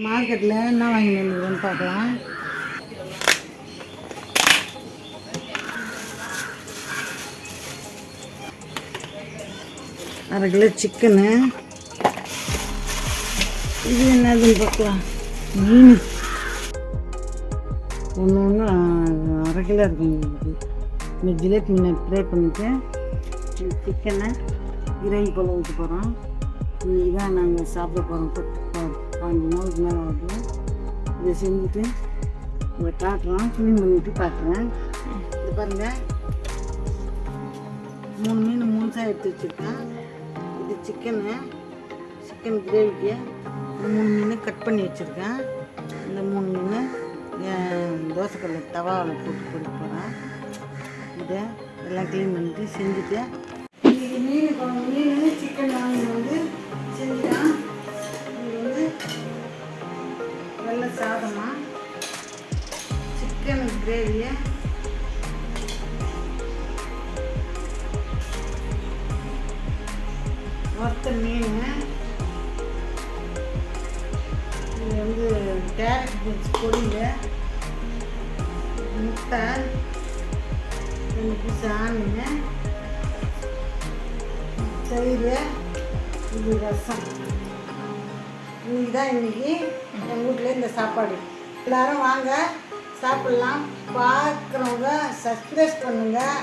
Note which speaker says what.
Speaker 1: மார்க்கெட்டில் என்ன வாங்கி வந்துருக்கோன்னு பார்க்கலாம். அரை கிலோ சிக்கனு. இது என்னதுன்னு பார்க்கலாம். மீன் ஒன்று ஒன்று அரை கிலோ இருக்குங்க. இந்த ஜிலேபி மீனை ஃப்ரை பண்ணிவிட்டு சிக்கனை கிரேவி போல் ஊற்ற போகிறோம். இதுதான் நாங்கள் சாப்பிட போகிறோம். 5 நாளுக்கு மேலே ஆகுது. இதை செஞ்சுட்டு இதை காட்டுறோம். க்ளீன் பண்ணிவிட்டு காட்டுறேன். இது பாருங்கள், 3 மீன் முழுசாக எடுத்து வச்சுருக்கேன். இது சிக்கன் கிரேவிக்கு 3 மீன் கட் பண்ணி வச்சுருக்கேன். இந்த 3 மீன் தோசைக்கல்ல தவாவில் போட்டு கொடுக்க போகிறேன். இதை எல்லாம் க்ளீன் பண்ணிட்டு செஞ்சுட்டு இன்றைக்கி மீன் சிக்கன் வாங்கி வந்து செஞ்சுட்டான். இது வந்து வெள்ளை சாதமாக சிக்கன் கிரேவியை வறுத்த மீன். இது வந்து கேரட் பீன்ஸ் பொடியில் முட்டை 2 பீஸ் ஆனியன் தயிர். இது ரசம். இதுதான் இன்றைக்கி எங்கள் வீட்டில் இந்த சாப்பாடு. எல்லோரும் வாங்க சாப்பிட்லாம். பார்க்குறவங்க சப்ஸ்கிரைப் பண்ணுங்கள்.